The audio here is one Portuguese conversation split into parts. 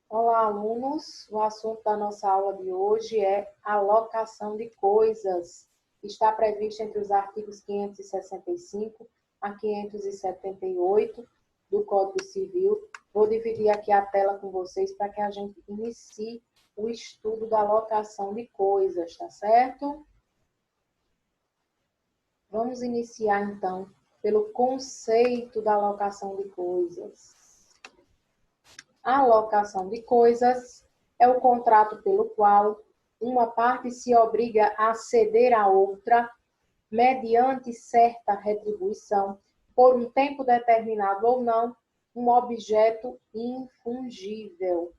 Olá, alunos. O assunto da nossa aula de hoje é alocação de coisas. Está previsto entre os artigos 565 a 578 do Código Civil. Vou dividir aqui a tela com vocês para que a gente inicie o estudo da alocação de coisas, tá certo? Vamos iniciar, então, pelo conceito da alocação de coisas. A alocação de coisas é o contrato pelo qual uma parte se obriga a ceder à outra, mediante certa retribuição, por um tempo determinado ou não, um objeto infungível.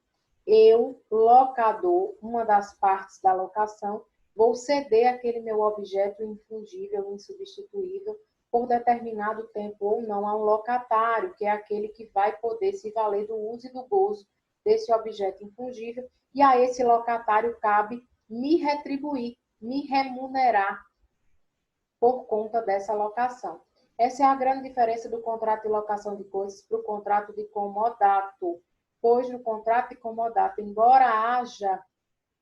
Eu, locador, uma das partes da locação, vou ceder aquele meu objeto infungível, insubstituível, por determinado tempo ou não, a um locatário, que é aquele que vai poder se valer do uso e do gozo desse objeto infungível, e a esse locatário cabe me retribuir, me remunerar por conta dessa locação. Essa é a grande diferença do contrato de locação de coisas para o contrato de comodato, pois no contrato de comodato, embora haja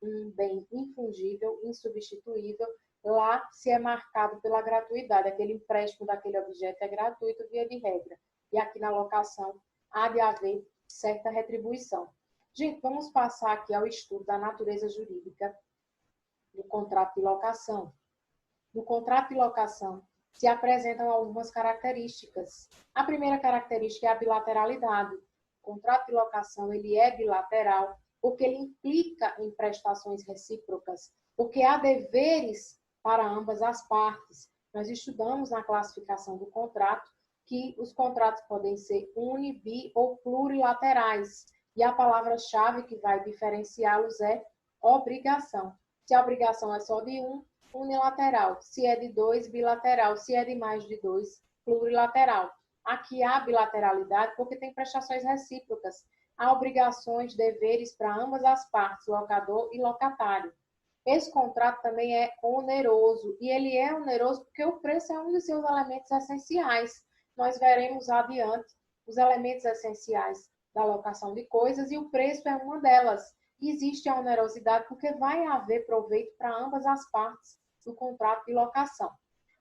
um bem infungível, insubstituível, lá se é marcado pela gratuidade, aquele empréstimo daquele objeto é gratuito via de regra. E aqui na locação há de haver certa retribuição. Gente, vamos passar aqui ao estudo da natureza jurídica do contrato de locação. No contrato de locação se apresentam algumas características. A primeira característica é a bilateralidade. O contrato de locação ele é bilateral porque ele implica em prestações recíprocas, porque há deveres para ambas as partes. Nós estudamos na classificação do contrato que os contratos podem ser uni, bi ou plurilaterais. E a palavra-chave que vai diferenciá-los é obrigação. Se a obrigação é só de um, unilateral. Se é de dois, bilateral. Se é de mais de dois, plurilateral. Aqui há bilateralidade porque tem prestações recíprocas. Há obrigações, deveres para ambas as partes, locador e locatário. Esse contrato também é oneroso, e ele é oneroso porque o preço é um dos seus elementos essenciais. Nós veremos adiante os elementos essenciais da alocação de coisas e o preço é uma delas. Existe a onerosidade porque vai haver proveito para ambas as partes do contrato de locação.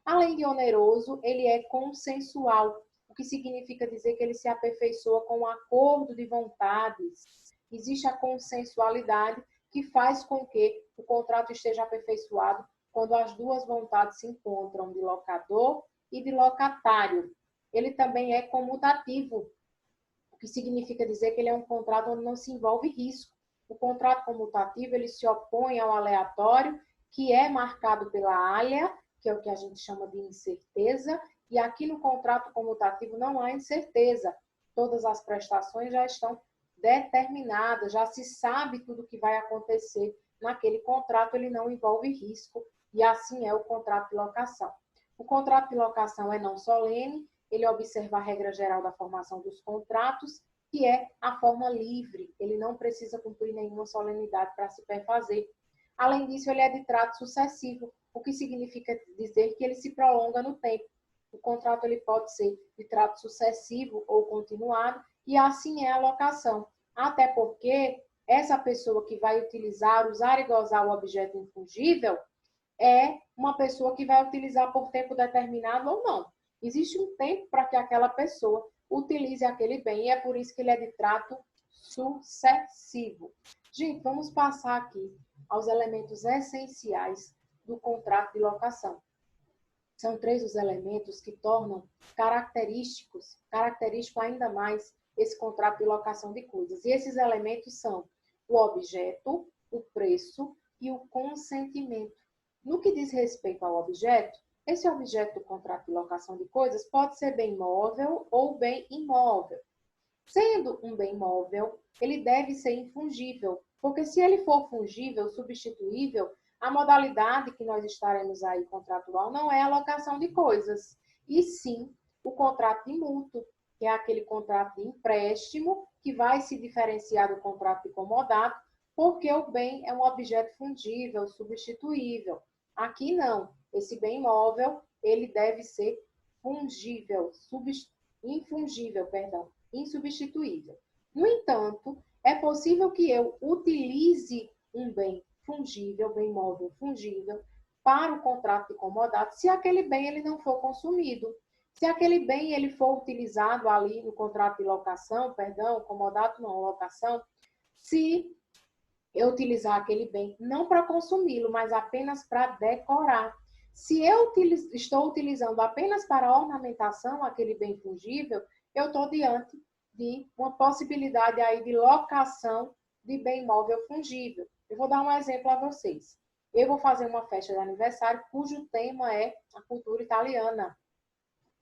Além de oneroso, ele é consensual, o que significa dizer que ele se aperfeiçoa com um acordo de vontades. Existe a consensualidade, que faz com que o contrato esteja aperfeiçoado quando as duas vontades se encontram, de locador e de locatário. Ele também é comutativo, o que significa dizer que ele é um contrato onde não se envolve risco. O contrato comutativo ele se opõe ao aleatório, que é marcado pela alha, que é o que a gente chama de incerteza, e aqui no contrato comutativo não há incerteza. Todas as prestações já estão determinadas, já se sabe tudo o que vai acontecer naquele contrato, ele não envolve risco, e assim é o contrato de locação. O contrato de locação é não solene, ele observa a regra geral da formação dos contratos, que é a forma livre, ele não precisa cumprir nenhuma solenidade para se perfazer. Além disso, ele é de trato sucessivo, o que significa dizer que ele se prolonga no tempo. O contrato ele pode ser de trato sucessivo ou continuado, e assim é a locação. Até porque essa pessoa que vai utilizar, usar e gozar o objeto infungível é uma pessoa que vai utilizar por tempo determinado ou não. Existe um tempo para que aquela pessoa utilize aquele bem, e é por isso que ele é de trato sucessivo. Gente, vamos passar aqui aos elementos essenciais do contrato de locação. São três os elementos que tornam característico ainda mais esse contrato de locação de coisas. E esses elementos são o objeto, o preço e o consentimento. No que diz respeito ao objeto, esse objeto do contrato de locação de coisas pode ser bem móvel ou bem imóvel. Sendo um bem móvel, ele deve ser infungível, porque se ele for fungível, substituível, a modalidade que nós estaremos aí contratual não é a locação de coisas, e sim o contrato de mútuo, que é aquele contrato de empréstimo que vai se diferenciar do contrato de comodato, porque o bem é um objeto fungível, substituível. Aqui não, esse bem móvel, ele deve ser fungível, infungível, perdão, insubstituível. No entanto, é possível que eu utilize um bem fungível, bem móvel fungível, para o contrato de comodato, se aquele bem ele não for consumido. Se aquele bem ele for utilizado ali no contrato de locação, perdão, comodato não, locação, se eu utilizar aquele bem não para consumi-lo, mas apenas para decorar. Se eu estou utilizando apenas para ornamentação aquele bem fungível, eu estou diante de uma possibilidade aí de locação de bem móvel fungível. Eu vou dar um exemplo a vocês. Eu vou fazer uma festa de aniversário cujo tema é a cultura italiana.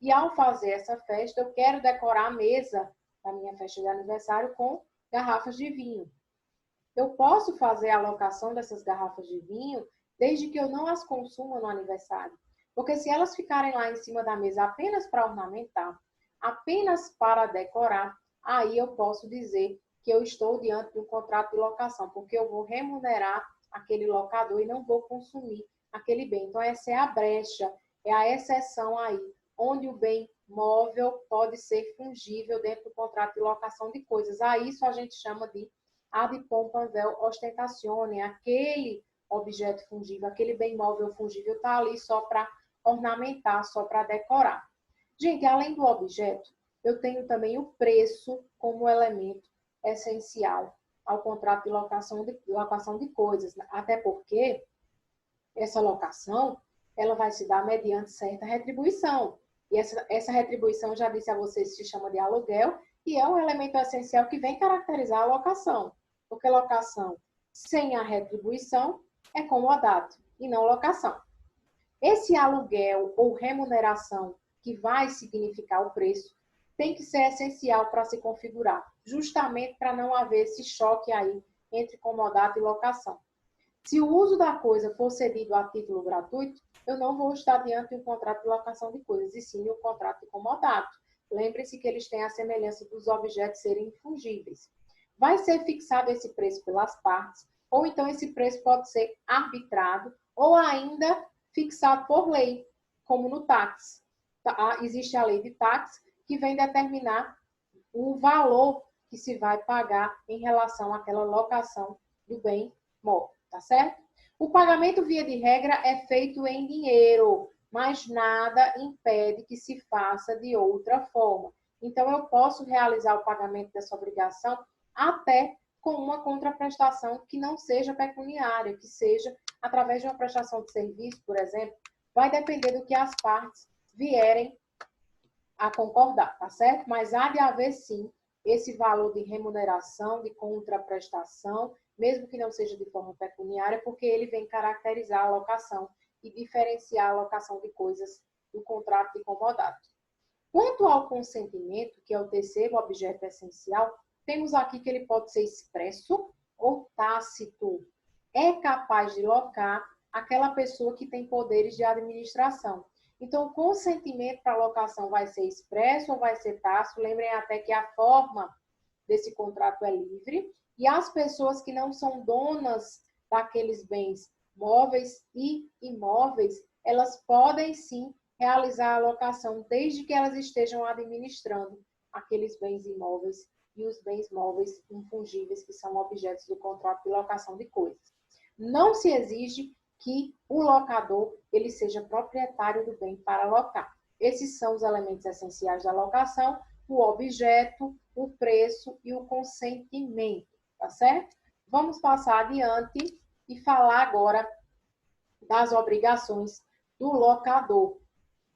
E ao fazer essa festa, eu quero decorar a mesa da minha festa de aniversário com garrafas de vinho. Eu posso fazer a alocação dessas garrafas de vinho desde que eu não as consuma no aniversário. Porque se elas ficarem lá em cima da mesa apenas para ornamentar, apenas para decorar, aí eu posso dizer que eu estou diante de um contrato de locação, porque eu vou remunerar aquele locador e não vou consumir aquele bem. Então, essa é a brecha, é a exceção aí, onde o bem móvel pode ser fungível dentro do contrato de locação de coisas. A isso a gente chama de ad pompam vel ostentatione, aquele objeto fungível, aquele bem móvel fungível está ali só para ornamentar, só para decorar. Gente, além do objeto, eu tenho também o preço como elemento essencial ao contrato de locação de coisas, até porque essa locação ela vai se dar mediante certa retribuição. E essa retribuição, já disse a vocês, se chama de aluguel, e é um elemento essencial que vem caracterizar a locação. Porque locação sem a retribuição é comodato e não locação. Esse aluguel ou remuneração que vai significar o preço tem que ser essencial para se configurar, justamente para não haver esse choque aí entre comodato e locação. Se o uso da coisa for cedido a título gratuito, eu não vou estar diante de um contrato de locação de coisas, e sim de um contrato de comodato. Lembre-se que eles têm a semelhança dos objetos serem infungíveis. Vai ser fixado esse preço pelas partes, ou então esse preço pode ser arbitrado, ou ainda fixado por lei, como no táxi. Existe a lei de táxi, que vem determinar o valor que se vai pagar em relação àquela locação do bem móvel, tá certo? O pagamento, via de regra, é feito em dinheiro, mas nada impede que se faça de outra forma. Então, eu posso realizar o pagamento dessa obrigação até com uma contraprestação que não seja pecuniária, que seja através de uma prestação de serviço, por exemplo, vai depender do que as partes vierem a concordar, tá certo? Mas há de haver, sim, esse valor de remuneração, de contraprestação, mesmo que não seja de forma pecuniária, porque ele vem caracterizar a locação e diferenciar a locação de coisas do contrato de comodato. Quanto ao consentimento, que é o terceiro objeto essencial, temos aqui que ele pode ser expresso ou tácito. É capaz de locar aquela pessoa que tem poderes de administração. Então, o consentimento para a locação vai ser expresso ou vai ser tácito. Lembrem até que a forma desse contrato é livre. E as pessoas que não são donas daqueles bens móveis e imóveis, elas podem sim realizar a locação, desde que elas estejam administrando aqueles bens imóveis e os bens móveis infungíveis, que são objetos do contrato de locação de coisas. Não se exige que o locador ele seja proprietário do bem para alocar. Esses são os elementos essenciais da locação: o objeto, o preço e o consentimento, tá certo? Vamos passar adiante e falar agora das obrigações do locador.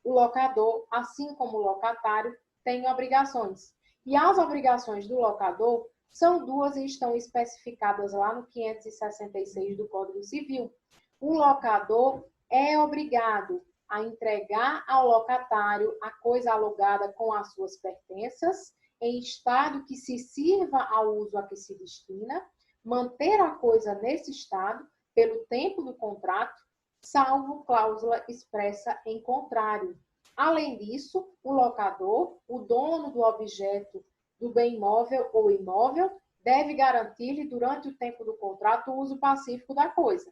O locador, assim como o locatário, tem obrigações. E as obrigações do locador são duas e estão especificadas lá no 566 do Código Civil. O locador é obrigado a entregar ao locatário a coisa alugada com as suas pertenças, em estado que se sirva ao uso a que se destina, manter a coisa nesse estado pelo tempo do contrato, salvo cláusula expressa em contrário. Além disso, o locador, o dono do objeto do bem móvel ou imóvel, deve garantir-lhe, durante o tempo do contrato, o uso pacífico da coisa.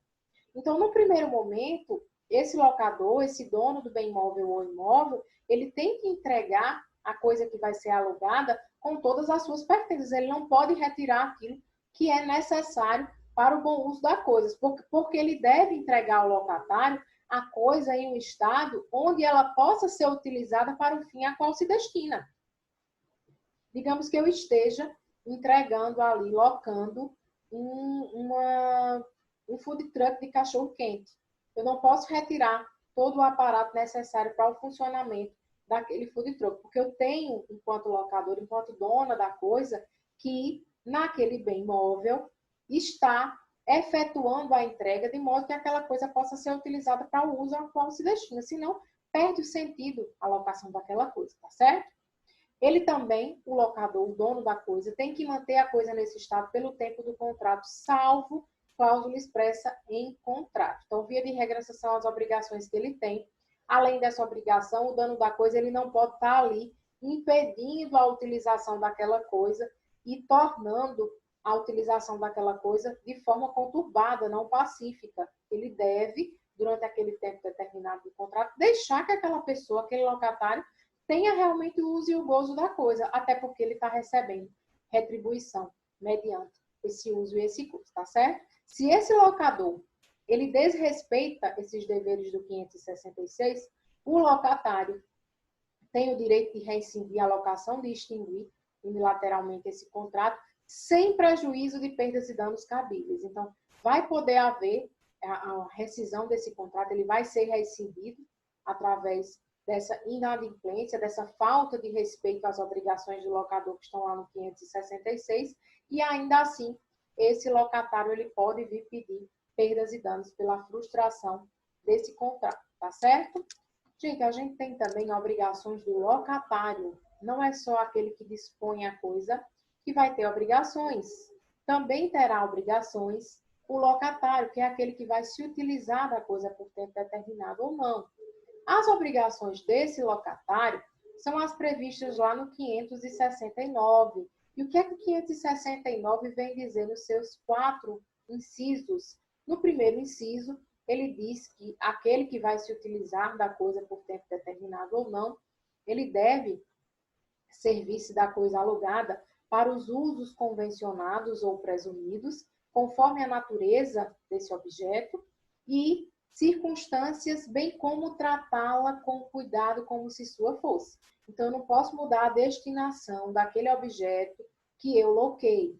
Então, no primeiro momento, esse locador, esse dono do bem móvel ou imóvel, ele tem que entregar a coisa que vai ser alugada com todas as suas pertences. Ele não pode retirar aquilo que é necessário para o bom uso da coisa, porque ele deve entregar ao locatário a coisa em um estado onde ela possa ser utilizada para o fim a qual se destina. Digamos que eu esteja entregando ali, locando um food truck de cachorro-quente. Eu não posso retirar todo o aparato necessário para o funcionamento daquele food truck, porque eu tenho, enquanto locador, enquanto dona da coisa, que naquele bem móvel está efetuando a entrega de modo que aquela coisa possa ser utilizada para o uso ao qual se destina, senão perde o sentido a locação daquela coisa, tá certo? Ele também, o locador, o dono da coisa, tem que manter a coisa nesse estado pelo tempo do contrato, salvo cláusula expressa em contrato. Então, via de regra, essas são as obrigações que ele tem. Além dessa obrigação, o dono da coisa ele não pode estar ali impedindo a utilização daquela coisa e tornando a utilização daquela coisa de forma conturbada, não pacífica. Ele deve, durante aquele tempo determinado do contrato, deixar que aquela pessoa, aquele locatário, tenha realmente o uso e o gozo da coisa, até porque ele está recebendo retribuição mediante esse uso e esse gozo, tá certo? Se esse locador, ele desrespeita esses deveres do 566, o locatário tem o direito de rescindir a locação, de extinguir unilateralmente esse contrato, sem prejuízo de perdas e danos cabíveis. Então, vai poder haver a rescisão desse contrato, ele vai ser rescindido através dessa inadimplência, dessa falta de respeito às obrigações do locador que estão lá no 566, e ainda assim, esse locatário ele pode vir pedir perdas e danos pela frustração desse contrato, tá certo? Gente, a gente tem também obrigações do locatário, não é só aquele que dispõe a coisa que vai ter obrigações, também terá obrigações o locatário, que é aquele que vai se utilizar da coisa por tempo determinado ou não. As obrigações desse locatário são as previstas lá no 569. E o que é que o 569 vem dizer nos seus 4 incisos? No primeiro inciso, ele diz que aquele que vai se utilizar da coisa por tempo determinado ou não, ele deve servir-se da coisa alugada para os usos convencionados ou presumidos, conforme a natureza desse objeto, e circunstâncias, bem como tratá-la com cuidado como se sua fosse. Então, eu não posso mudar a destinação daquele objeto que eu loquei.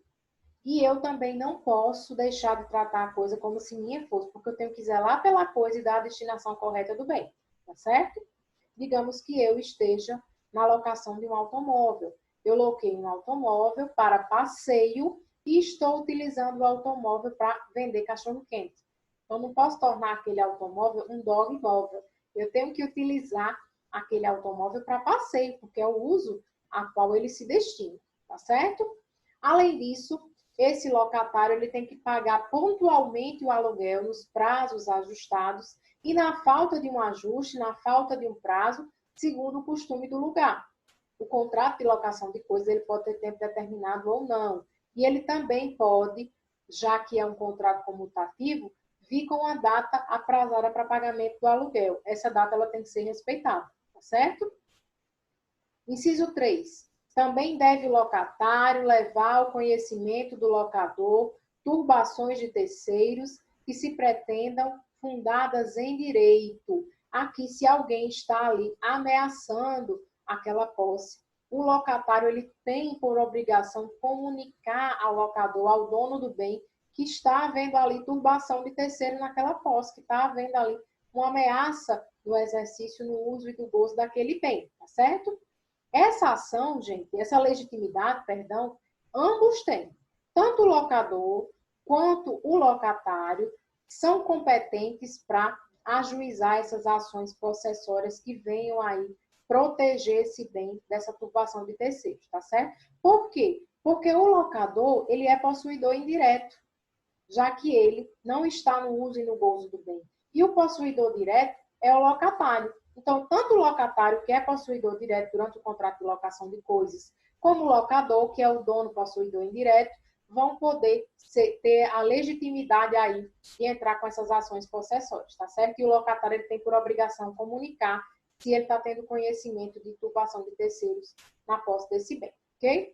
E eu também não posso deixar de tratar a coisa como se minha fosse, porque eu tenho que zelar pela coisa e dar a destinação correta do bem, tá certo? Digamos que eu esteja na locação de um automóvel. Eu loquei um automóvel para passeio e estou utilizando o automóvel para vender cachorro-quente. Então, não posso tornar aquele automóvel um dog móvel. Eu tenho que utilizar aquele automóvel para passeio, porque é o uso a qual ele se destina, tá certo? Além disso, esse locatário ele tem que pagar pontualmente o aluguel nos prazos ajustados e na falta de um ajuste, na falta de um prazo, segundo o costume do lugar. O contrato de locação de coisas ele pode ter tempo determinado ou não. E ele também pode, já que é um contrato comutativo, vir com a data aprazada para pagamento do aluguel. Essa data ela tem que ser respeitada, tá certo? Inciso 3. Também deve o locatário levar ao conhecimento do locador turbações de terceiros que se pretendam fundadas em direito. Aqui, se alguém está ali ameaçando aquela posse, o locatário ele tem por obrigação comunicar ao locador, ao dono do bem, que está havendo ali turbação de terceiro naquela posse, que está havendo ali uma ameaça no exercício, no uso e do gozo daquele bem, tá certo? Essa ação, gente, essa legitimidade, perdão, ambos têm. Tanto o locador quanto o locatário são competentes para ajuizar essas ações possessórias que venham aí proteger esse bem dessa turbação de terceiros, tá certo? Por quê? Porque o locador, ele é possuidor indireto, já que ele não está no uso e no gozo do bem. E o possuidor direto é o locatário. Então, tanto o locatário, que é possuidor direto durante o contrato de locação de coisas, como o locador, que é o dono possuidor indireto, vão poder ter a legitimidade aí de entrar com essas ações possessórias, tá certo? E o locatário ele tem por obrigação comunicar se ele está tendo conhecimento de turbação de terceiros na posse desse bem, ok?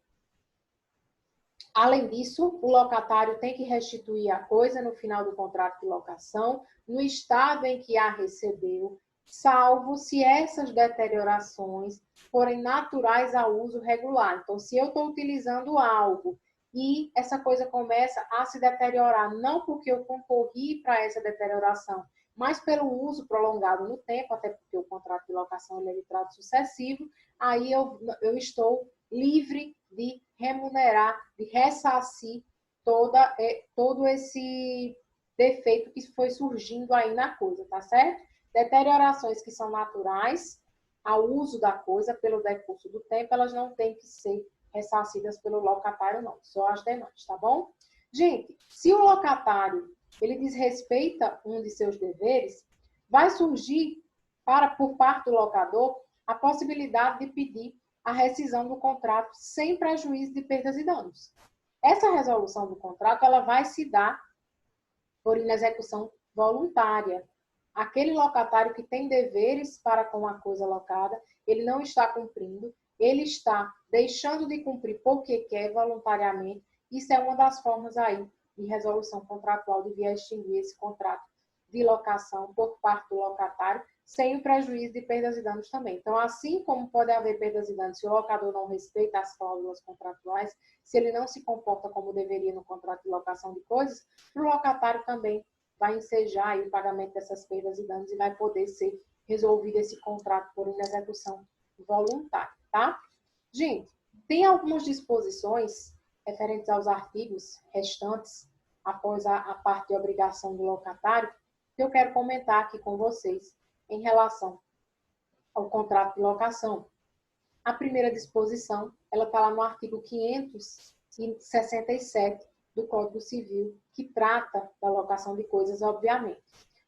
Além disso, o locatário tem que restituir a coisa no final do contrato de locação, no estado em que a recebeu, salvo se essas deteriorações forem naturais ao uso regular. Então, se eu estou utilizando algo e essa coisa começa a se deteriorar, não porque eu concorri para essa deterioração, mas pelo uso prolongado no tempo, até porque o contrato de locação é de trato sucessivo, aí eu estou livre de remunerar, de ressarcir todo esse defeito que foi surgindo aí na coisa, tá certo? Deteriorações que são naturais ao uso da coisa pelo decurso do tempo, elas não têm que ser ressarcidas pelo locatário, não, só as demais, tá bom? Gente, se o locatário ele desrespeita um de seus deveres, vai surgir por parte do locador a possibilidade de pedir a rescisão do contrato sem prejuízo de perdas e danos. Essa resolução do contrato ela vai se dar por inexecução voluntária. Aquele locatário que tem deveres para com a coisa locada, ele não está cumprindo, ele está deixando de cumprir porque quer voluntariamente. Isso é uma das formas aí de resolução contratual de via extinguir esse contrato de locação por parte do locatário, sem o prejuízo de perdas e danos também. Então, assim como pode haver perdas e danos se o locador não respeita as cláusulas contratuais, se ele não se comporta como deveria no contrato de locação de coisas, o locatário também vai ensejar aí o pagamento dessas perdas e danos e vai poder ser resolvido esse contrato por inexecução voluntária, tá? Gente, tem algumas disposições referentes aos artigos restantes após a parte de obrigação do locatário que eu quero comentar aqui com vocês em relação ao contrato de locação. A primeira disposição, ela está lá no artigo 567 do Código Civil, que trata da locação de coisas, obviamente.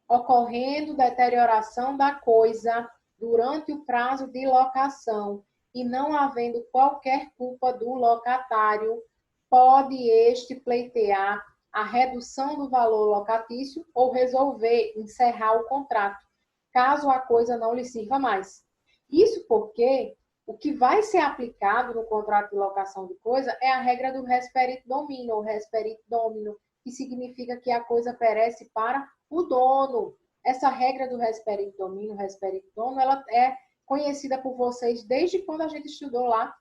Ocorrendo deterioração da coisa durante o prazo de locação e não havendo qualquer culpa do locatário, pode este pleitear a redução do valor locatício ou resolver encerrar o contrato, caso a coisa não lhe sirva mais. Isso porque o que vai ser aplicado no contrato de locação de coisa é a regra do res perit domino, ou res perit domino, que significa que a coisa perece para o dono. Essa regra do res perit domino, res perit dono, ela é conhecida por vocês desde quando a gente estudou lá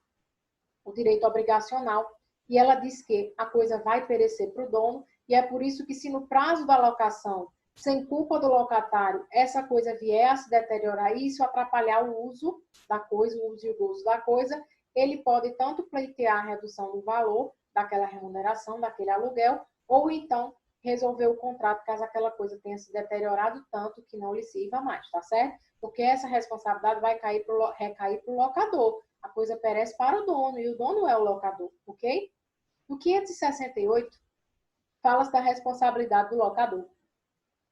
o direito obrigacional, e ela diz que a coisa vai perecer para o dono, e é por isso que se no prazo da locação, sem culpa do locatário, essa coisa vier a se deteriorar e isso atrapalhar o uso da coisa, o uso e o uso da coisa, ele pode tanto pleitear a redução do valor daquela remuneração, daquele aluguel, ou então resolver o contrato caso aquela coisa tenha se deteriorado tanto que não lhe sirva mais, tá certo? Porque essa responsabilidade vai recair para o locador. A coisa perece para o dono, e o dono é o locador, ok? No 568, fala-se da responsabilidade do locador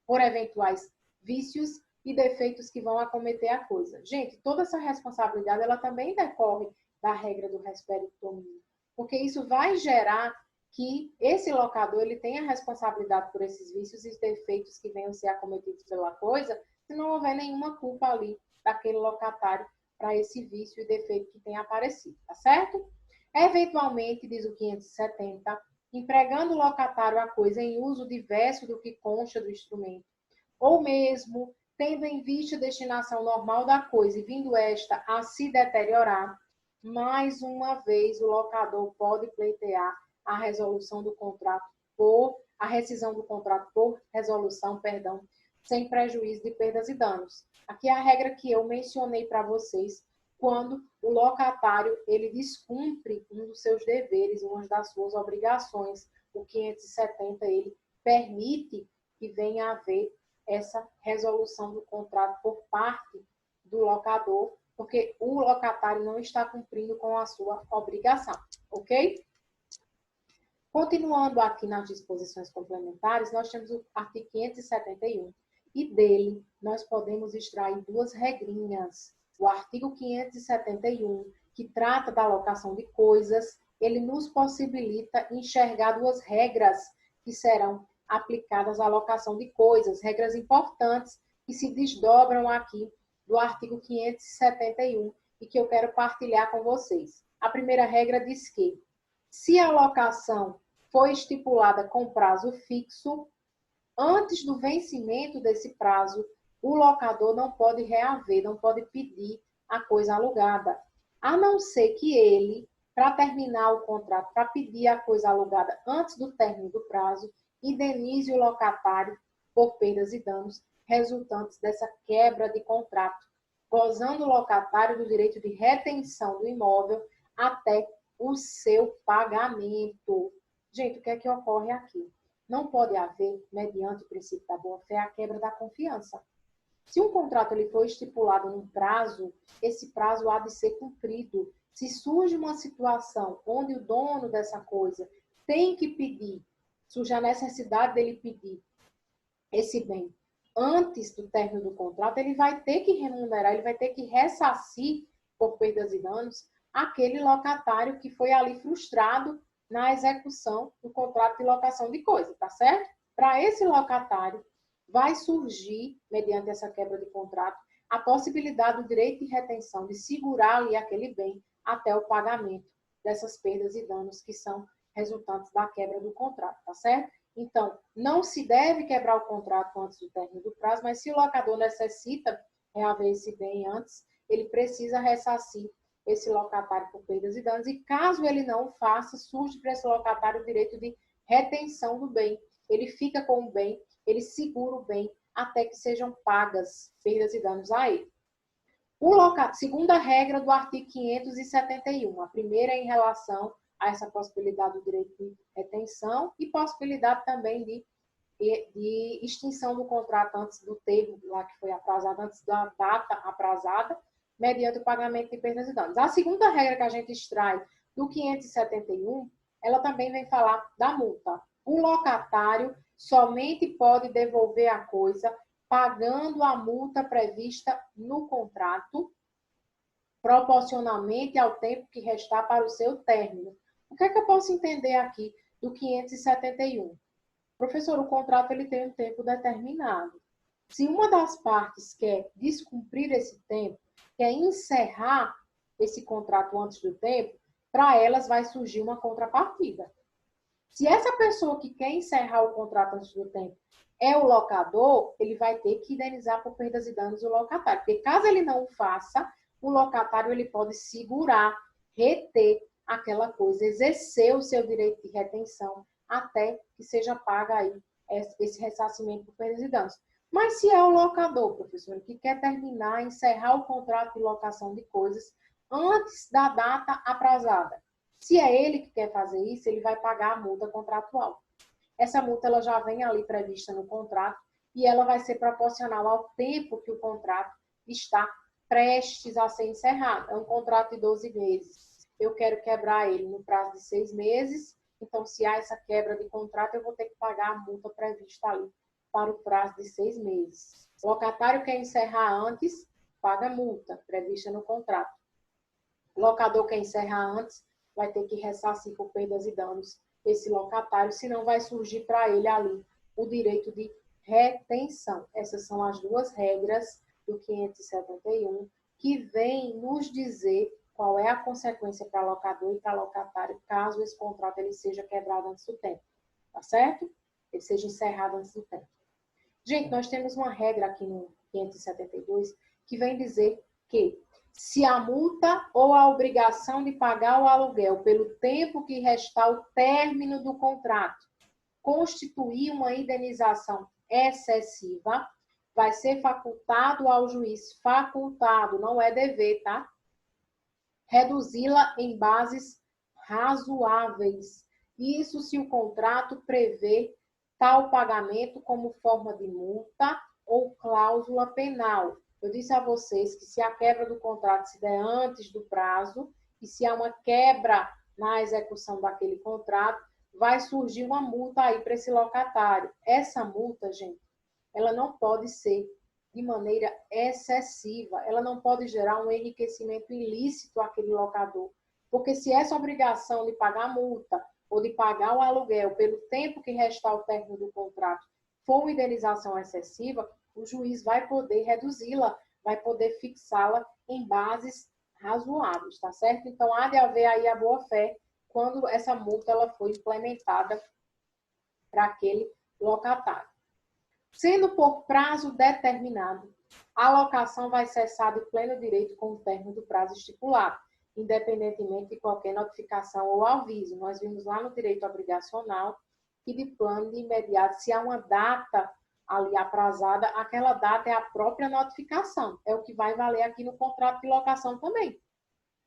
por eventuais vícios e defeitos que vão acometer a coisa. Gente, toda essa responsabilidade, ela também decorre da regra do res perit domino, porque isso vai gerar que esse locador ele tenha responsabilidade por esses vícios e defeitos que venham ser acometidos pela coisa, se não houver nenhuma culpa ali daquele locatário para esse vício e defeito que tenha aparecido, tá certo? Eventualmente, diz o 570, empregando o locatário a coisa em uso diverso do que consta do instrumento, ou mesmo tendo em vista a destinação normal da coisa e vindo esta a se deteriorar, mais uma vez o locador pode pleitear a resolução do contrato a rescisão do contrato por resolução, sem prejuízo de perdas e danos. Aqui é a regra que eu mencionei para vocês, quando o locatário ele descumpre um dos seus deveres, uma das suas obrigações. O 570 ele permite que venha a haver essa resolução do contrato por parte do locador, porque o locatário não está cumprindo com a sua obrigação, ok? Continuando aqui nas disposições complementares, nós temos o artigo 571, e dele nós podemos extrair duas regrinhas. O artigo 571, que trata da alocação de coisas, ele nos possibilita enxergar duas regras que serão aplicadas à alocação de coisas, regras importantes que se desdobram aqui do artigo 571 e que eu quero partilhar com vocês. A primeira regra diz que, se a locação foi estipulada com prazo fixo, antes do vencimento desse prazo, o locador não pode reaver, não pode pedir a coisa alugada, a não ser que ele, para terminar o contrato, para pedir a coisa alugada antes do término do prazo, indenize o locatário por perdas e danos resultantes dessa quebra de contrato, gozando o locatário do direito de retenção do imóvel até o seu pagamento. Gente, o que é que ocorre aqui? Não pode haver, mediante o princípio da boa-fé, a quebra da confiança. Se um contrato ele for estipulado num prazo, esse prazo há de ser cumprido. Se surge uma situação onde o dono dessa coisa tem que pedir, surge a necessidade dele pedir esse bem antes do término do contrato, ele vai ter que remunerar, ele vai ter que ressarcir por perdas e danos aquele locatário que foi ali frustrado na execução do contrato de locação de coisa, tá certo? Para esse locatário, vai surgir, mediante essa quebra de contrato, a possibilidade do direito de retenção, de segurar ali aquele bem até o pagamento dessas perdas e danos que são resultantes da quebra do contrato, tá certo? Então, não se deve quebrar o contrato antes do término do prazo, mas se o locador necessita reaver esse bem antes, ele precisa ressarcir esse locatário por perdas e danos, e caso ele não o faça, surge para esse locatário o direito de retenção do bem. Ele fica com o bem, ele segura o bem até que sejam pagas perdas e danos a ele. Segunda regra do artigo 571, a primeira é em relação a essa possibilidade do direito de retenção e possibilidade também de extinção do contrato antes do termo lá que foi aprazado, antes da data aprazada, mediante o pagamento de perdas e danos. A segunda regra que a gente extrai do 571, ela também vem falar da multa. O locatário somente pode devolver a coisa pagando a multa prevista no contrato, proporcionalmente ao tempo que restar para o seu término. O que é que eu posso entender aqui do 571? Professor, o contrato ele tem um tempo determinado. Se uma das partes quer descumprir esse tempo, quer encerrar esse contrato antes do tempo, para elas vai surgir uma contrapartida. Se essa pessoa que quer encerrar o contrato antes do tempo é o locador, ele vai ter que indenizar por perdas e danos o locatário. Porque caso ele não o faça, o locatário ele pode segurar, reter aquela coisa, exercer o seu direito de retenção até que seja paga aí esse ressarcimento por perdas e danos. Mas se é o locador, professor, que quer terminar, encerrar o contrato de locação de coisas antes da data aprazada, se é ele que quer fazer isso, ele vai pagar a multa contratual. Essa multa ela já vem ali prevista no contrato e ela vai ser proporcional ao tempo que o contrato está prestes a ser encerrado. É um contrato de 12 meses. Eu quero quebrar ele no prazo de 6 meses, então se há essa quebra de contrato, eu vou ter que pagar a multa prevista ali para o prazo de 6 meses. O locatário quer encerrar antes, paga a multa prevista no contrato. O locador quer encerrar antes, vai ter que ressarcir por perdas e danos esse locatário, senão vai surgir para ele ali o direito de retenção. Essas são as duas regras do 571 que vêm nos dizer qual é a consequência para locador e para locatário caso esse contrato ele seja quebrado antes do tempo, tá certo? Ele seja encerrado antes do tempo. Gente, nós temos uma regra aqui no 572 que vem dizer que se a multa ou a obrigação de pagar o aluguel pelo tempo que restar o término do contrato constituir uma indenização excessiva, vai ser facultado ao juiz, facultado, não é dever, tá? Reduzi-la em bases razoáveis. Isso se o contrato prevê tal pagamento como forma de multa ou cláusula penal. Eu disse a vocês que se a quebra do contrato se der antes do prazo e se há uma quebra na execução daquele contrato, vai surgir uma multa aí para esse locatário. Essa multa, gente, ela não pode ser de maneira excessiva, ela não pode gerar um enriquecimento ilícito àquele locador. Porque se essa obrigação de pagar a multa ou de pagar o aluguel pelo tempo que restar o término do contrato for uma indenização excessiva, o juiz vai poder reduzi-la, vai poder fixá-la em bases razoáveis, tá certo? Então, há de haver aí a boa-fé quando essa multa ela foi implementada para aquele locatário. Sendo por prazo determinado, a locação vai cessar de pleno direito com o término do prazo estipulado, independentemente de qualquer notificação ou aviso. Nós vimos lá no direito obrigacional que de plano de imediato, se há uma data ali aprazada, aquela data é a própria notificação. É o que vai valer aqui no contrato de locação também.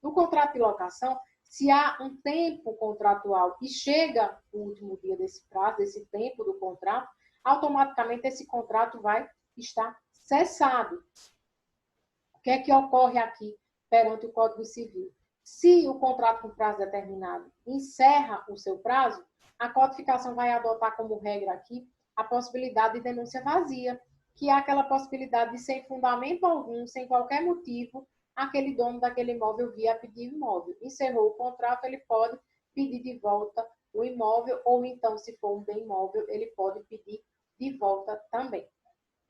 No contrato de locação, se há um tempo contratual e chega o último dia desse prazo, desse tempo do contrato, automaticamente esse contrato vai estar cessado. O que é que ocorre aqui perante o Código Civil? Se o contrato com prazo determinado encerra o seu prazo, a codificação vai adotar como regra aqui a possibilidade de denúncia vazia, que é aquela possibilidade de, sem fundamento algum, sem qualquer motivo, aquele dono daquele imóvel via pedir imóvel. Encerrou o contrato, ele pode pedir de volta o imóvel, ou então, se for um bem imóvel, ele pode pedir de volta também.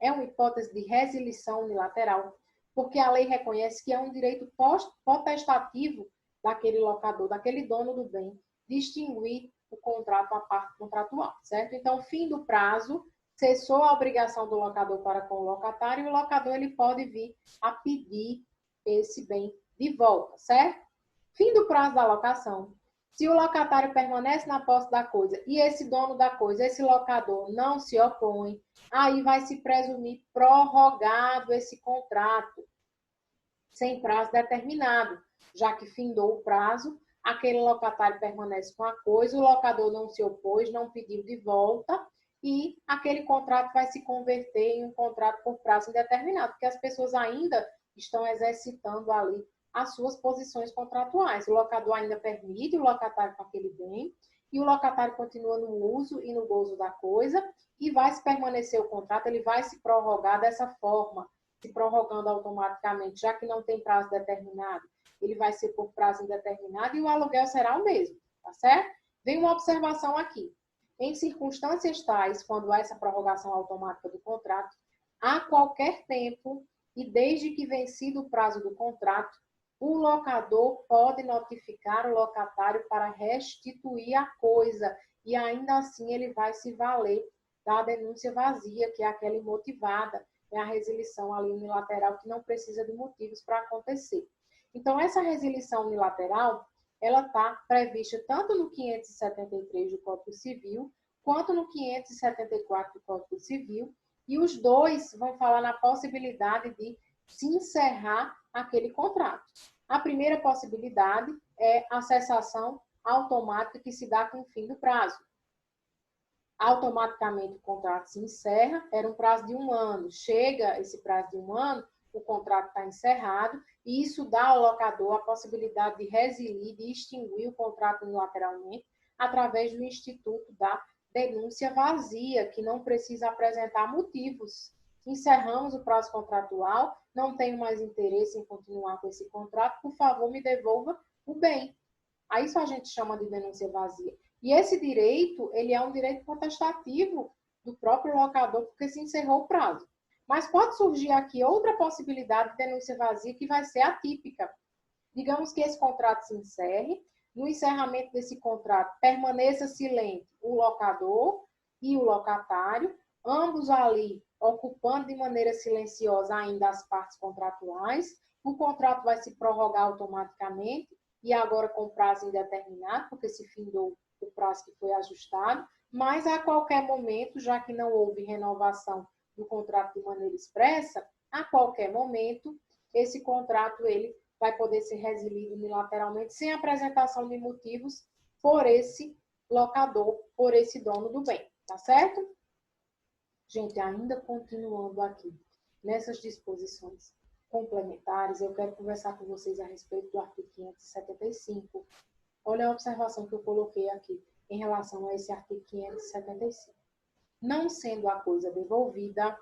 É uma hipótese de resilição unilateral, porque a lei reconhece que é um direito potestativo daquele locador, daquele dono do bem, distinguir o contrato à parte contratual, certo? Então, fim do prazo, cessou a obrigação do locador para com o locatário, e o locador ele pode vir a pedir esse bem de volta, certo? Fim do prazo da locação. Se o locatário permanece na posse da coisa e esse dono da coisa, esse locador, não se opõe, aí vai se presumir prorrogado esse contrato, sem prazo determinado, já que findou o prazo, aquele locatário permanece com a coisa, o locador não se opôs, não pediu de volta, e aquele contrato vai se converter em um contrato por prazo indeterminado, porque as pessoas ainda estão exercitando ali as suas posições contratuais. O locador ainda permite o locatário com aquele bem, e o locatário continua no uso e no gozo da coisa, e vai se permanecer o contrato, ele vai se prorrogar dessa forma, se prorrogando automaticamente, já que não tem prazo determinado, ele vai ser por prazo indeterminado e o aluguel será o mesmo, tá certo? Vem uma observação aqui. Em circunstâncias tais, quando há essa prorrogação automática do contrato, a qualquer tempo e desde que vencido o prazo do contrato, o locador pode notificar o locatário para restituir a coisa e ainda assim ele vai se valer da denúncia vazia, que é aquela imotivada, é a resilição ali unilateral que não precisa de motivos para acontecer. Então, essa resilição unilateral, ela está prevista tanto no 573 do Código Civil, quanto no 574 do Código Civil, e os dois vão falar na possibilidade de se encerrar aquele contrato. A primeira possibilidade é a cessação automática que se dá com o fim do prazo. Automaticamente o contrato se encerra, era um prazo de 1 ano. Chega esse prazo de 1 ano, o contrato está encerrado, e isso dá ao locador a possibilidade de resilir, de extinguir o contrato unilateralmente, através do instituto da denúncia vazia, que não precisa apresentar motivos. Encerramos o prazo contratual, não tenho mais interesse em continuar com esse contrato, por favor, me devolva o bem. Aí isso a gente chama de denúncia vazia. E esse direito, ele é um direito potestativo do próprio locador, porque se encerrou o prazo. Mas pode surgir aqui outra possibilidade de denúncia vazia que vai ser atípica. Digamos que esse contrato se encerre, no encerramento desse contrato permaneça silente o locador e o locatário, ambos ali ocupando de maneira silenciosa ainda as partes contratuais, o contrato vai se prorrogar automaticamente e agora com prazo indeterminado, porque se findou o prazo que foi ajustado, mas a qualquer momento, já que não houve renovação do contrato de maneira expressa, a qualquer momento, esse contrato ele vai poder ser resilido unilateralmente sem apresentação de motivos por esse locador, por esse dono do bem, tá certo? Gente, ainda continuando aqui nessas disposições complementares, eu quero conversar com vocês a respeito do artigo 575. Olha a observação que eu coloquei aqui em relação a esse artigo 575. Não sendo a coisa devolvida,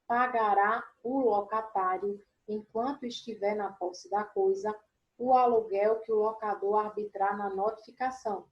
pagará o locatário, enquanto estiver na posse da coisa, o aluguel que o locador arbitrar na notificação,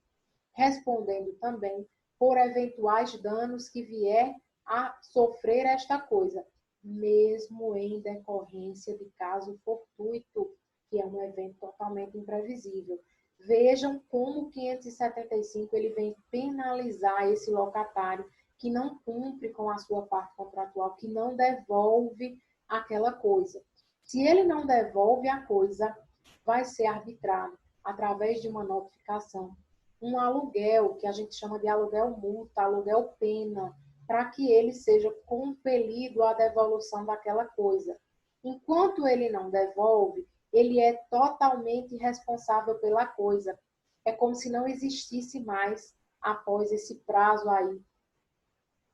respondendo também por eventuais danos que vier a sofrer esta coisa, mesmo em decorrência de caso fortuito, que é um evento totalmente imprevisível. Vejam como o 575 ele vem penalizar esse locatário que não cumpre com a sua parte contratual, que não devolve aquela coisa. Se ele não devolve a coisa, vai ser arbitrado através de uma notificação, um aluguel, que a gente chama de aluguel multa, aluguel pena, para que ele seja compelido à devolução daquela coisa. Enquanto ele não devolve, ele é totalmente responsável pela coisa. É como se não existisse mais, após esse prazo aí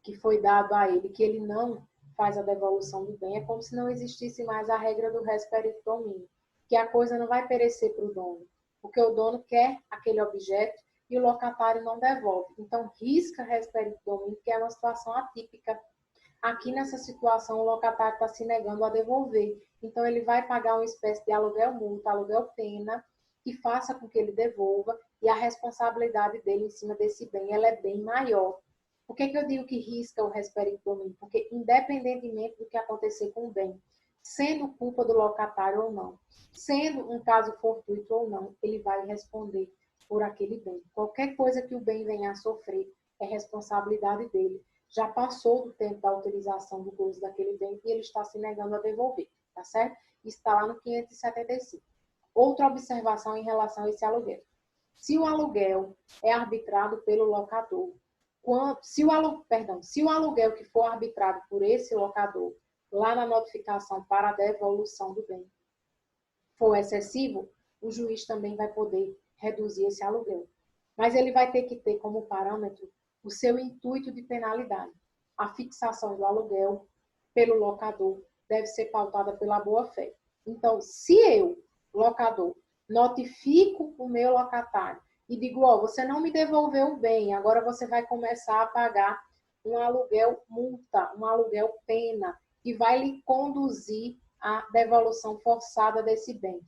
que foi dado a ele, que ele não faz a devolução do bem, é como se não existisse mais a regra do res perito dominio, que a coisa não vai perecer para o dono, porque o dono quer aquele objeto e o locatário não devolve. Então, risca res perito dominio, que é uma situação atípica. Aqui nessa situação, o locatário está se negando a devolver. Então, ele vai pagar uma espécie de aluguel multa, aluguel pena, que faça com que ele devolva, e a responsabilidade dele em cima desse bem, ela é bem maior. Por que eu digo que risca o res perito dominio? Porque, independentemente do que acontecer com o bem, sendo culpa do locatário ou não, sendo um caso fortuito ou não, ele vai responder por aquele bem. Qualquer coisa que o bem venha a sofrer é responsabilidade dele. Já passou do tempo da utilização do gozo daquele bem e ele está se negando a devolver, tá certo? Está lá no 575. Outra observação em relação a esse aluguel. Se o aluguel é arbitrado pelo locador, se o aluguel que for arbitrado por esse locador, lá na notificação para a devolução do bem, for excessivo, o juiz também vai poder reduzir esse aluguel. Mas ele vai ter que ter como parâmetro o seu intuito de penalidade. A fixação do aluguel pelo locador deve ser pautada pela boa-fé. Então, se eu, locador, notifico o meu locatário e digo, ó, você não me devolveu o bem, agora você vai começar a pagar um aluguel multa, um aluguel pena, que vai lhe conduzir à devolução forçada desse bem.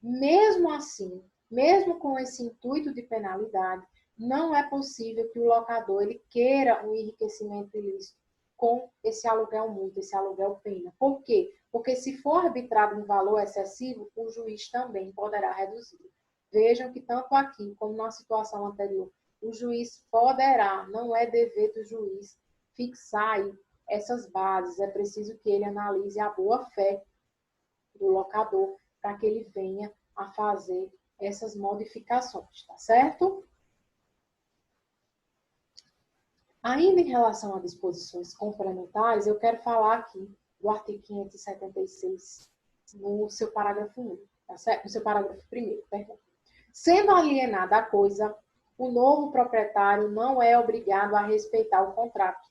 Mesmo assim, mesmo com esse intuito de penalidade, não é possível que o locador ele queira um enriquecimento ilícito com esse aluguel multa, esse aluguel pena. Por quê? Porque se for arbitrado um valor excessivo, o juiz também poderá reduzir. Vejam que tanto aqui como na situação anterior, o juiz poderá, não é dever do juiz fixar aí essas bases. É preciso que ele analise a boa-fé do locador para que ele venha a fazer essas modificações, tá certo? Ainda em relação a disposições complementares, eu quero falar aqui do artigo 576, no seu parágrafo 1, tá certo? No seu parágrafo 1º, perdão. Sendo alienada a coisa, o novo proprietário não é obrigado a respeitar o contrato,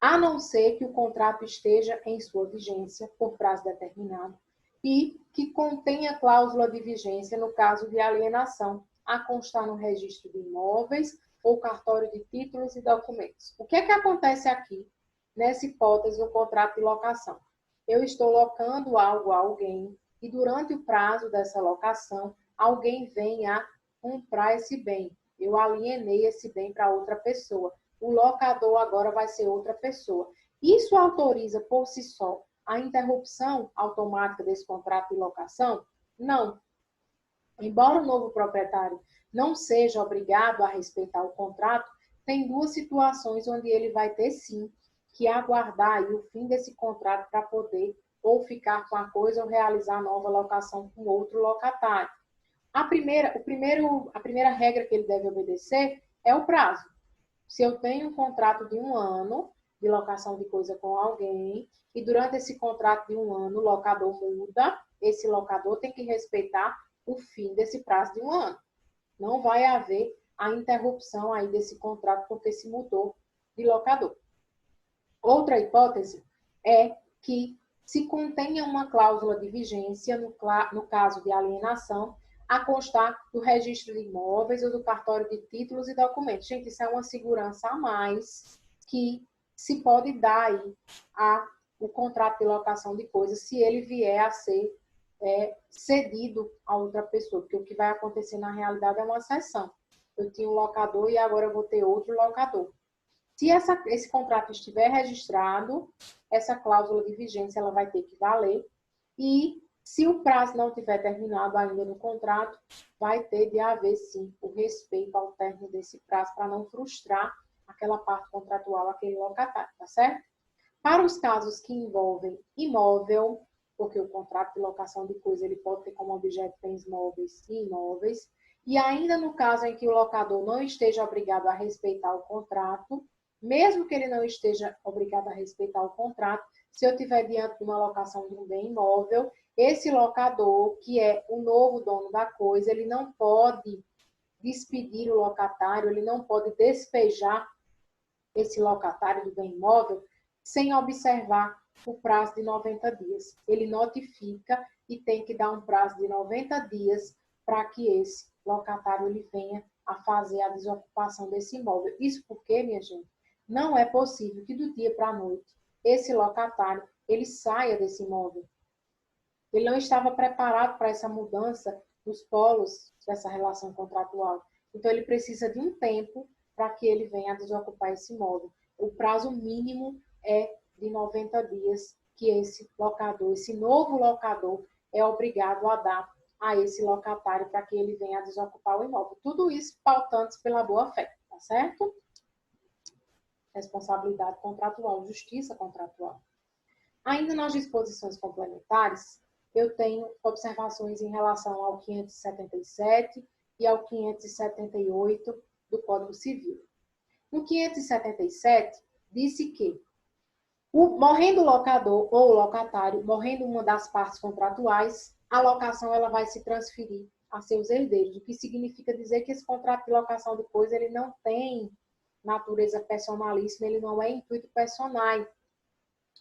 a não ser que o contrato esteja em sua vigência por prazo determinado e que contenha cláusula de vigência no caso de alienação, a constar no registro de imóveis ou cartório de títulos e documentos. O que é que acontece aqui, nessa hipótese do contrato de locação? Eu estou locando algo a alguém e durante o prazo dessa locação, alguém vem a comprar esse bem. Eu alienei esse bem para outra pessoa. O locador agora vai ser outra pessoa. Isso autoriza por si só a interrupção automática desse contrato de locação? Não. Embora o novo proprietário não seja obrigado a respeitar o contrato, tem duas situações onde ele vai ter sim que aguardar aí o fim desse contrato para poder ou ficar com a coisa ou realizar nova locação com outro locatário. A primeira regra que ele deve obedecer é o prazo. Se eu tenho um contrato de 1 ano de locação de coisa com alguém e durante esse contrato de 1 ano o locador muda, esse locador tem que respeitar o fim desse prazo de 1 ano. Não vai haver a interrupção aí desse contrato porque se mudou de locador. Outra hipótese é que se contenha uma cláusula de vigência, no caso de alienação, a constar do registro de imóveis ou do cartório de títulos e documentos. Gente, isso é uma segurança a mais que se pode dar aí o contrato de locação de coisas se ele vier a ser cedido a outra pessoa, porque o que vai acontecer na realidade é uma cessão. Eu tinha um locador e agora eu vou ter outro locador. Se esse contrato estiver registrado, essa cláusula de vigência ela vai ter que valer. E se o prazo não tiver terminado ainda no contrato, vai ter de haver, sim, o respeito ao término desse prazo para não frustrar aquela parte contratual, aquele locatário, tá certo? Para os casos que envolvem imóvel, porque o contrato de locação de coisa ele pode ter como objeto bens móveis e imóveis, e ainda no caso em que o locador não esteja obrigado a respeitar o contrato, mesmo que ele não esteja obrigado a respeitar o contrato, se eu estiver diante de uma locação de um bem imóvel, esse locador, que é o novo dono da coisa, ele não pode despedir o locatário, ele não pode despejar esse locatário do bem imóvel sem observar o prazo de 90 dias. Ele notifica e tem que dar um prazo de 90 dias para que esse locatário ele venha a fazer a desocupação desse imóvel. Isso porque, minha gente, não é possível que do dia para a noite esse locatário ele saia desse imóvel. Ele não estava preparado para essa mudança dos polos dessa relação contratual. Então, ele precisa de um tempo para que ele venha a desocupar esse imóvel. O prazo mínimo é de 90 dias que esse locador, esse novo locador, é obrigado a dar a esse locatário para que ele venha a desocupar o imóvel. Tudo isso pautando-se pela boa-fé, tá certo? Responsabilidade contratual, justiça contratual. Ainda nas disposições complementares, eu tenho observações em relação ao 577 e ao 578 do Código Civil. No 577, disse que, morrendo o locador ou o locatário, morrendo uma das partes contratuais, a locação ela vai se transferir a seus herdeiros, o que significa dizer que esse contrato de locação de coisa ele não tem natureza personalíssima, ele não é intuito personal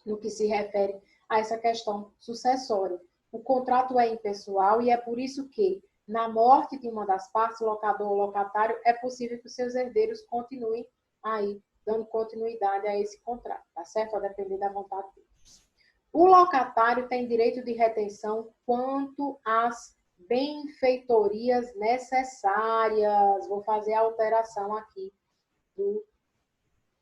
no que se refere a essa questão sucessória. O contrato é impessoal e é por isso que, na morte de uma das partes, locador ou locatário, é possível que os seus herdeiros continuem aí, dando continuidade a esse contrato, tá certo? A depender da vontade deles. O locatário tem direito de retenção quanto às benfeitorias necessárias. Vou fazer a alteração aqui do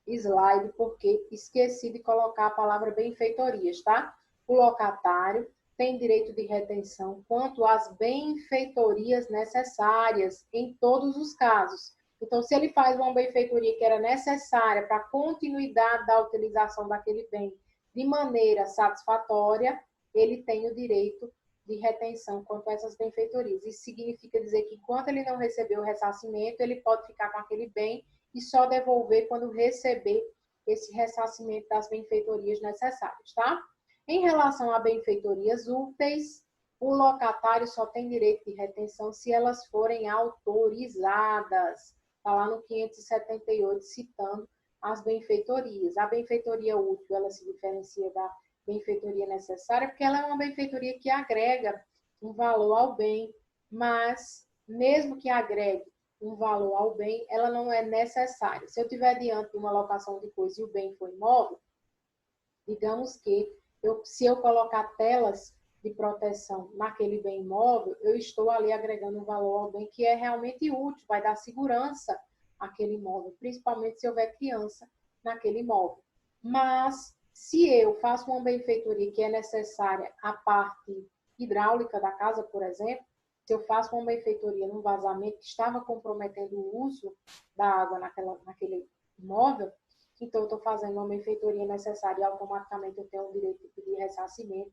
slide, porque esqueci de colocar a palavra benfeitorias, tá? O locatário tem direito de retenção quanto às benfeitorias necessárias em todos os casos. Então, se ele faz uma benfeitoria que era necessária para a continuidade da utilização daquele bem de maneira satisfatória, ele tem o direito de retenção quanto a essas benfeitorias. Isso significa dizer que, enquanto ele não recebeu o ressarcimento, ele pode ficar com aquele bem e só devolver quando receber esse ressarcimento das benfeitorias necessárias, tá? Em relação a benfeitorias úteis, o locatário só tem direito de retenção se elas forem autorizadas. Está lá no 578, citando as benfeitorias. A benfeitoria útil, ela se diferencia da benfeitoria necessária, porque ela é uma benfeitoria que agrega um valor ao bem, mas, mesmo que agregue um valor ao bem, ela não é necessária. Se eu estiver diante de uma locação de coisa e o bem for imóvel, digamos que se eu colocar telas de proteção naquele bem imóvel, eu estou ali agregando um valor ao bem que é realmente útil, vai dar segurança àquele imóvel, principalmente se houver criança naquele imóvel. Mas, se eu faço uma benfeitoria que é necessária à parte hidráulica da casa, por exemplo, se eu faço uma benfeitoria num vazamento que estava comprometendo o uso da água naquele imóvel, então eu estou fazendo uma benfeitoria necessária e automaticamente eu tenho o direito de pedir ressarcimento,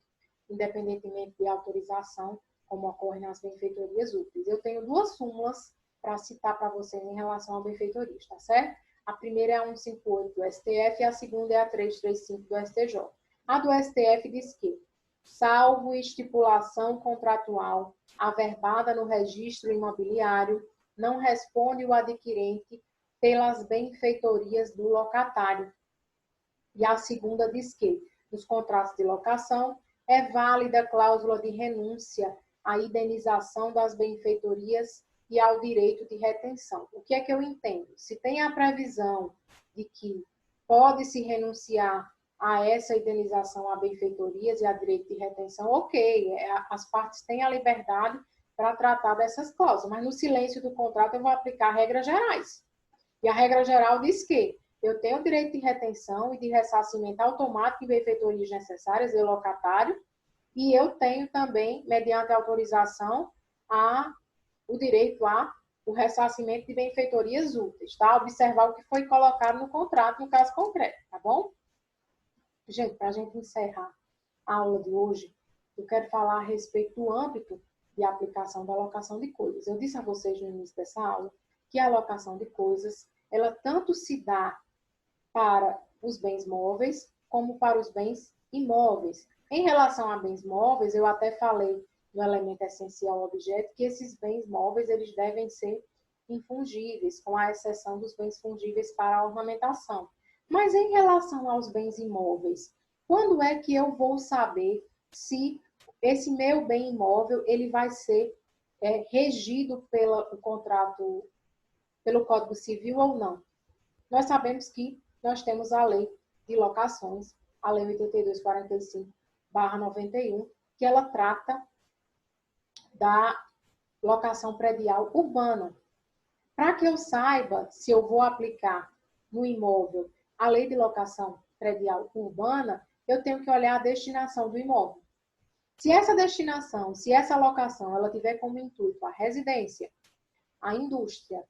independentemente de autorização, como ocorre nas benfeitorias úteis. Eu tenho duas súmulas para citar para vocês em relação a benfeitorias, tá certo? A primeira é a 158 do STF e a segunda é a 335 do STJ. A do STF diz que, salvo estipulação contratual averbada no registro imobiliário, não responde o adquirente pelas benfeitorias do locatário. E a segunda diz que, nos contratos de locação, é válida a cláusula de renúncia à indenização das benfeitorias e ao direito de retenção. O que é que eu entendo? Se tem a previsão de que pode-se renunciar a essa indenização a benfeitorias e a direito de retenção, ok, as partes têm a liberdade para tratar dessas cláusulas, mas no silêncio do contrato eu vou aplicar regras gerais. E a regra geral diz que eu tenho o direito de retenção e de ressarcimento automático de benfeitorias necessárias do locatário, e eu tenho também, mediante autorização, o direito o ressarcimento de benfeitorias úteis, tá? Observar o que foi colocado no contrato, no caso concreto, tá bom? Gente, para a gente encerrar a aula de hoje, eu quero falar a respeito do âmbito de aplicação da alocação de coisas. Eu disse a vocês no início dessa aula que a alocação de coisas, ela tanto se dá para os bens móveis como para os bens imóveis. Em relação a bens móveis, eu até falei no elemento essencial objeto que esses bens móveis eles devem ser infungíveis, com a exceção dos bens fungíveis para a ornamentação. Mas em relação aos bens imóveis, quando é que eu vou saber se esse meu bem imóvel ele vai ser regido pelo contrato, pelo Código Civil ou não? Nós sabemos que nós temos a lei de locações, a lei 8245/91, que ela trata da locação predial urbana. Para que eu saiba se eu vou aplicar no imóvel a lei de locação predial urbana, eu tenho que olhar a destinação do imóvel. Se essa destinação, se essa locação, ela tiver como intuito a residência, a indústria,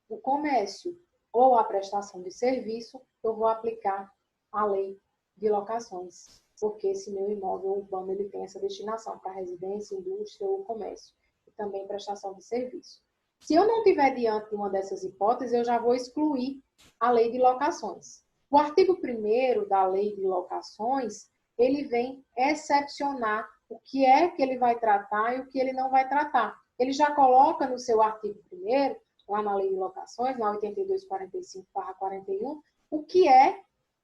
o comércio ou a prestação de serviço, eu vou aplicar a lei de locações, porque esse meu imóvel urbano ele tem essa destinação para residência, indústria ou comércio, e também prestação de serviço. Se eu não tiver diante de uma dessas hipóteses, eu já vou excluir a lei de locações. O artigo 1º da lei de locações, ele vem excepcionar o que é que ele vai tratar e o que ele não vai tratar. Ele já coloca no seu artigo 1º, lá na lei de locações, na 8245/41, o que é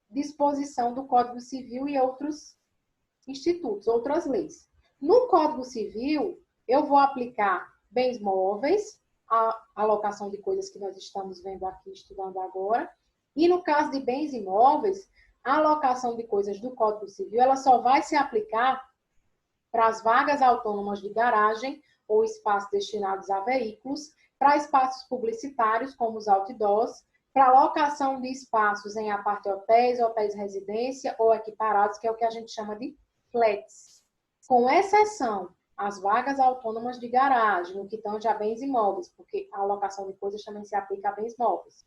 disposição do Código Civil e outros institutos, outras leis. No Código Civil, eu vou aplicar bens móveis, a alocação de coisas que nós estamos vendo aqui, estudando agora, e no caso de bens imóveis, a alocação de coisas do Código Civil, ela só vai se aplicar para as vagas autônomas de garagem ou espaços destinados a veículos, para espaços publicitários, como os outdoors, para locação de espaços em apart-hotéis, hotéis residência ou equiparados, que é o que a gente chama de flats. Com exceção as vagas autônomas de garagem, no que tange a bens imóveis, porque a alocação de coisas também se aplica a bens móveis.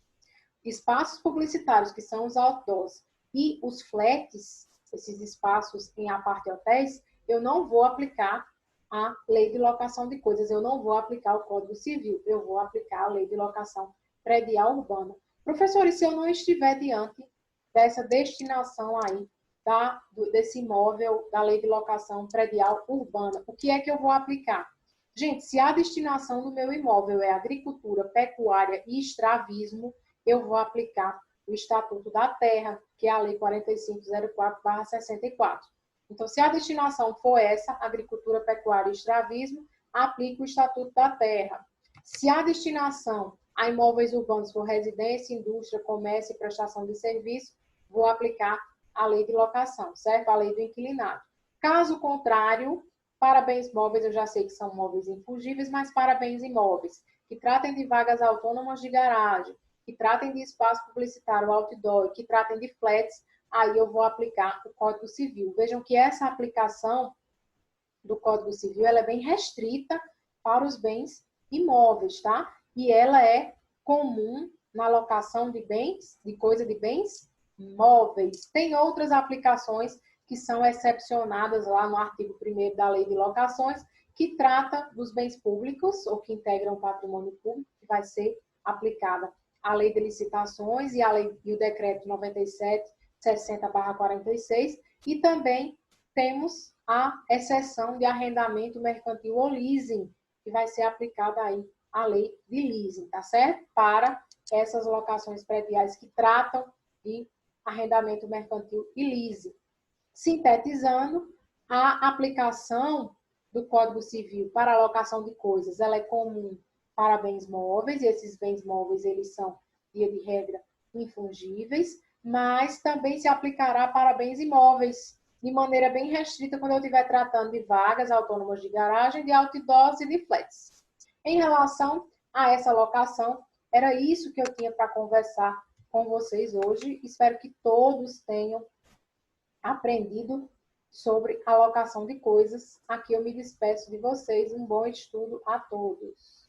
Espaços publicitários, que são os outdoors, e os flats, esses espaços em apart-hotéis, eu não vou aplicar a lei de locação de coisas, eu não vou aplicar o Código Civil, eu vou aplicar a lei de locação predial urbana. Professor, e se eu não estiver diante dessa destinação aí, desse imóvel da lei de locação predial urbana, o que é que eu vou aplicar? Gente, se a destinação do meu imóvel é agricultura, pecuária e extravismo, eu vou aplicar o Estatuto da Terra, que é a lei 4504/64. Então, se a destinação for essa, agricultura, pecuária e extravismo, aplica o Estatuto da Terra. Se a destinação a imóveis urbanos for residência, indústria, comércio e prestação de serviço, vou aplicar a lei de locação, certo? A lei do inquilinato. Caso contrário, para bens móveis, eu já sei que são móveis infungíveis, mas para bens imóveis, que tratem de vagas autônomas de garagem, que tratem de espaço publicitário outdoor, que tratem de flats, aí eu vou aplicar o Código Civil. Vejam que essa aplicação do Código Civil ela é bem restrita para os bens imóveis, tá? E ela é comum na alocação de bens, de coisa de bens móveis. Tem outras aplicações que são excepcionadas lá no artigo 1º da Lei de Locações, que trata dos bens públicos ou que integram o patrimônio público, que vai ser aplicada a Lei de Licitações e o Decreto 97/60/46, e também temos a exceção de arrendamento mercantil ou leasing, que vai ser aplicada aí a lei de leasing, tá certo? Para essas locações prediais que tratam de arrendamento mercantil e leasing. Sintetizando, a aplicação do Código Civil para a locação de coisas, ela é comum para bens móveis, e esses bens móveis, eles são, via de regra, infungíveis, mas também se aplicará para bens imóveis, de maneira bem restrita, quando eu estiver tratando de vagas autônomas de garagem, de outdoors e de flats. Em relação a essa locação, era isso que eu tinha para conversar com vocês hoje. Espero que todos tenham aprendido sobre alocação de coisas. Aqui eu me despeço de vocês. Um bom estudo a todos.